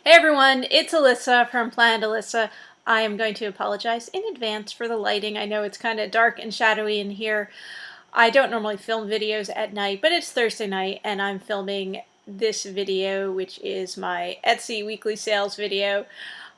Hey everyone, it's Alissa from Planned Alissa. I am going to apologize in advance for the lighting. I know it's kind of dark and shadowy in here. I don't normally film videos at night, but it's Thursday night and I'm filming this video, which is my Etsy weekly sales video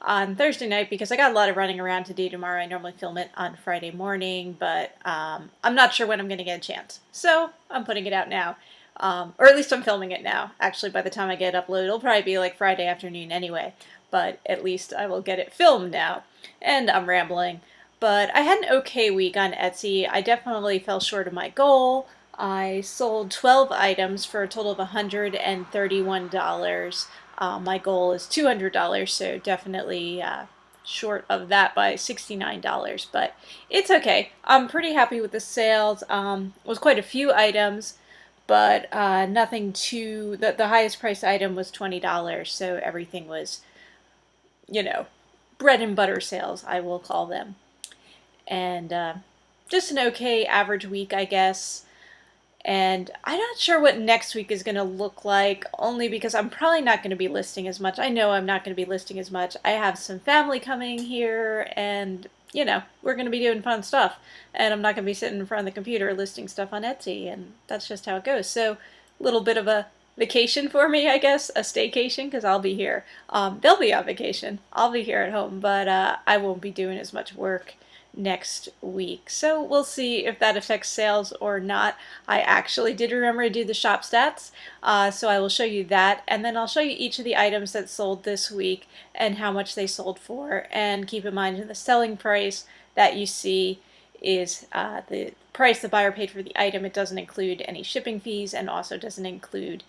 on Thursday night because I got a lot of running around to do tomorrow. I normally film it on Friday morning, but I'm not sure when I'm going to get a chance. So I'm putting it out now. Or at least I'm filming it now. Actually, by the time I get it uploaded, it'll probably be like Friday afternoon anyway. But at least I will get it filmed now. And I'm rambling. But I had an okay week on Etsy. I definitely fell short of my goal. I sold 12 items for a total of $131. My goal is $200, so definitely short of that by $69. But it's okay. I'm pretty happy with the sales. It was quite a few items, but nothing too. The highest price item was $20, so everything was, bread and butter sales, I will call them. And just an okay average week, I guess. And I'm not sure what next week is going to look like, only because I'm probably not going to be listing as much. I know I'm not going to be listing as much. I have some family coming here, and, we're going to be doing fun stuff. And I'm not going to be sitting in front of the computer listing stuff on Etsy, and that's just how it goes. So, a little bit of a vacation for me, I guess, a staycation, because I'll be here. They'll be on vacation. I'll be here at home, but I won't be doing as much work next week. So we'll see if that affects sales or not. I actually did remember to do the shop stats, so I will show you that, and then I'll show you each of the items that sold this week and how much they sold for. And keep in mind, the selling price that you see is the price the buyer paid for the item. It doesn't include any shipping fees, and also doesn't include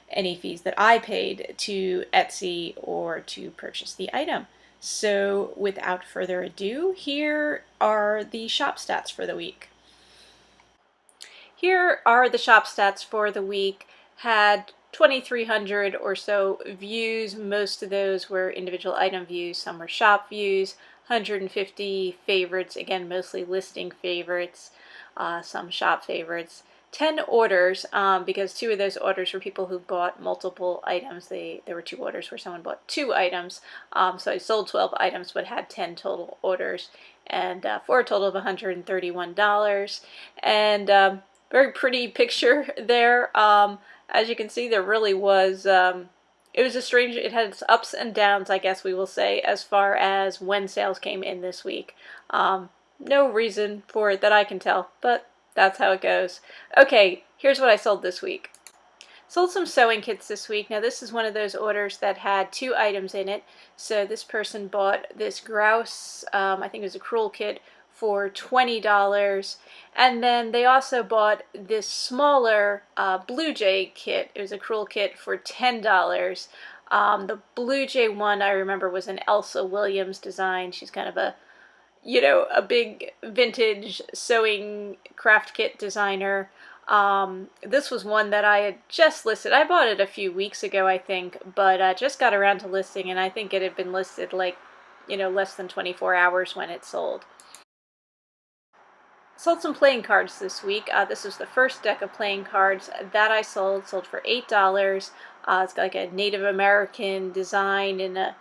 any fees that I paid to Etsy or to purchase the item. So without further ado, here are the shop stats for the week. Here are the shop stats for the week. Had 2,300 or so views. Most of those were individual item views. Some were shop views. 150 favorites, again mostly listing favorites, some shop favorites. 10 orders, because 2 of those orders were people who bought multiple items. There were 2 orders where someone bought 2 items. So I sold 12 items but had 10 total orders, and for a total of $131. And very pretty picture there. As you can see, there really was, it was a strange, it had its ups and downs, I guess we will say, as far as when sales came in this week. No reason for it that I can tell, but that's how it goes. Okay, here's what I sold this week. Sold some sewing kits this week. Now this is one of those orders that had 2 items in it. So this person bought this grouse, I think it was a crewel kit, for $20. And then they also bought this smaller blue jay kit. It was a crewel kit for $10. The blue jay one, I remember, was an Elsa Williams design. She's kind of a big vintage sewing craft kit designer. This was one that I had just listed. I bought it a few weeks ago, I think, but just got around to listing, and I think it had been listed like, less than 24 hours when it sold. Sold some playing cards this week. This is the first deck of playing cards that I sold for $8. It's got like a Native American design in a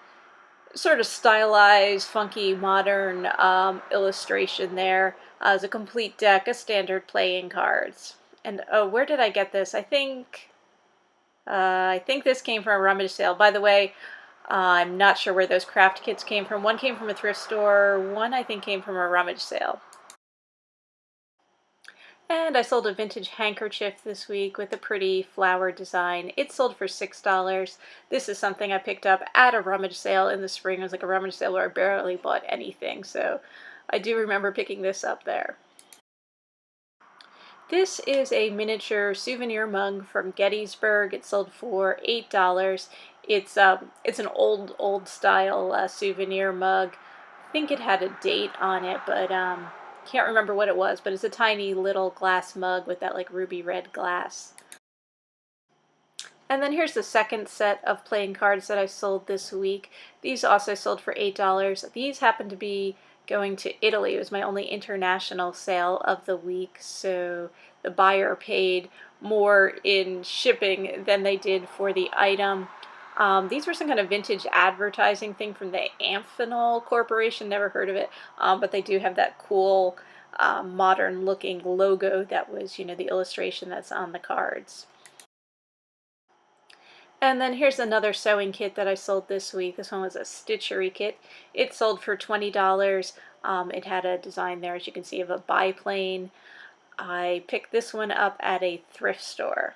sort of stylized, funky, modern illustration there. As a complete deck of standard playing cards. And oh, where did I get this? I think this came from a rummage sale. By the way, I'm not sure where those craft kits came from. One came from a thrift store. One I think came from a rummage sale. And I sold a vintage handkerchief this week with a pretty flower design. It sold for $6. This is something I picked up at a rummage sale in the spring. It was like a rummage sale where I barely bought anything, so I do remember picking this up there. This is a miniature souvenir mug from Gettysburg. It sold for $8. It's an old style souvenir mug. I think it had a date on it, but can't remember what it was, but it's a tiny little glass mug with that like ruby red glass. And then here's the second set of playing cards that I sold this week. These also sold for $8. These happen to be going to Italy. It was my only international sale of the week, so the buyer paid more in shipping than they did for the item. These were some kind of vintage advertising thing from the Amphenol Corporation. Never heard of it, but they do have that cool modern looking logo that was, you know, the illustration that's on the cards. And then here's another sewing kit that I sold this week. This one was a Stationery kit. It sold for $20. It had a design there, as you can see, of a biplane. I picked this one up at a thrift store.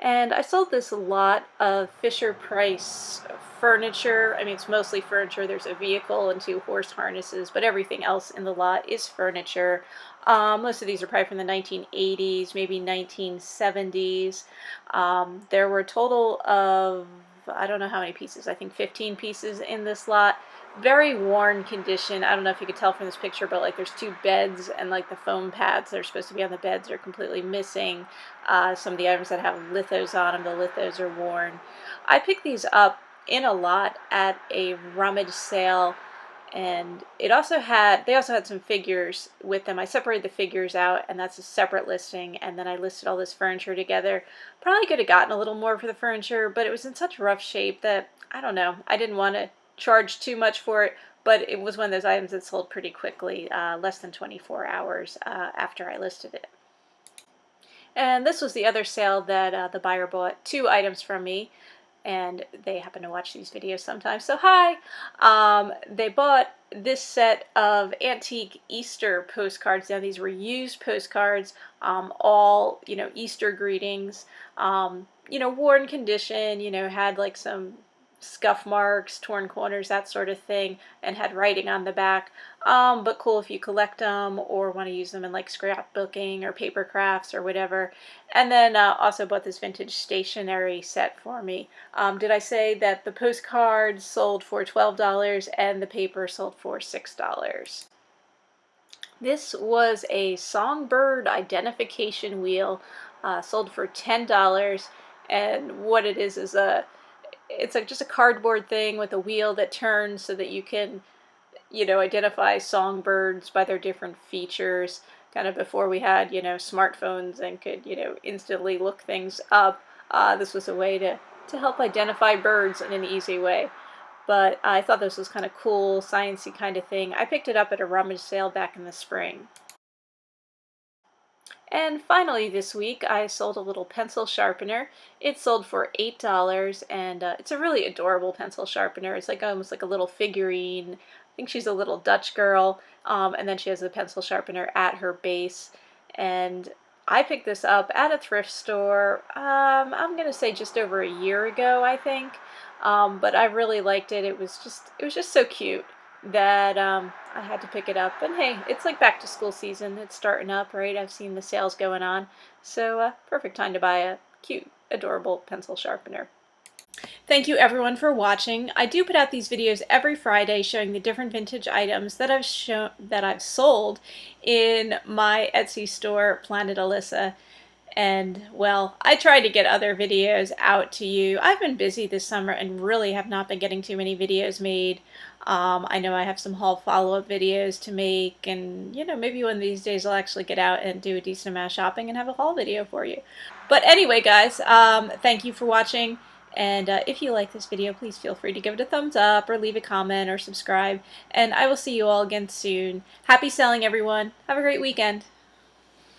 And I sold this lot of Fisher-Price furniture. I mean, it's mostly furniture. There's a vehicle and 2 horse harnesses, but everything else in the lot is furniture. Most of these are probably from the 1980s, maybe 1970s. There were a total of, I don't know how many pieces, I think 15 pieces in this lot. Very worn condition. I don't know if you could tell from this picture, but like there's 2 beds, and like the foam pads that are supposed to be on the beds are completely missing. Some of the items that have lithos on them, the lithos are worn. I picked these up in a lot at a rummage sale, and they also had some figures with them. I separated the figures out, and that's a separate listing, and then I listed all this furniture together. Probably could have gotten a little more for the furniture, but it was in such rough shape that, I don't know, I didn't want to charge too much for it, but it was one of those items that sold pretty quickly, less than 24 hours after I listed it. And this was the other sale that the buyer bought 2 items from me, and they happen to watch these videos sometimes, so hi! They bought this set of antique Easter postcards. Now these were used postcards, all, you know, Easter greetings, you know, worn condition, you know, had like some scuff marks, torn corners, that sort of thing, and had writing on the back, but cool if you collect them or want to use them in like scrapbooking or paper crafts or whatever. And then also bought this vintage stationery set for me. Did I say that the postcards sold for $12 and the paper sold for $6? This was a songbird identification wheel, sold for $10, and what it is it's like just a cardboard thing with a wheel that turns so that you can, you know, identify songbirds by their different features. Kind of before we had, you know, smartphones and could, you know, instantly look things up. This was a way to help identify birds in an easy way. But I thought this was kind of cool, sciencey kind of thing. I picked it up at a rummage sale back in the spring. And finally this week I sold a little pencil sharpener. It sold for $8, and it's a really adorable pencil sharpener. It's like almost like a little figurine. I think she's a little Dutch girl, and then she has a pencil sharpener at her base. And I picked this up at a thrift store, I'm gonna say just over a year ago, I think. But I really liked it. It was just so cute that I had to pick it up. And hey, it's like back to school season. It's starting up, right? I've seen the sales going on. So perfect time to buy a cute, adorable pencil sharpener. Thank you everyone for watching. I do put out these videos every Friday showing the different vintage items that I've sold in my Etsy store, Planet Alissa. And, well, I tried to get other videos out to you. I've been busy this summer and really have not been getting too many videos made. I know I have some haul follow-up videos to make, and, you know, maybe one of these days I'll actually get out and do a decent amount of shopping and have a haul video for you. But anyway, guys, thank you for watching. And if you like this video, please feel free to give it a thumbs up or leave a comment or subscribe. And I will see you all again soon. Happy selling, everyone. Have a great weekend.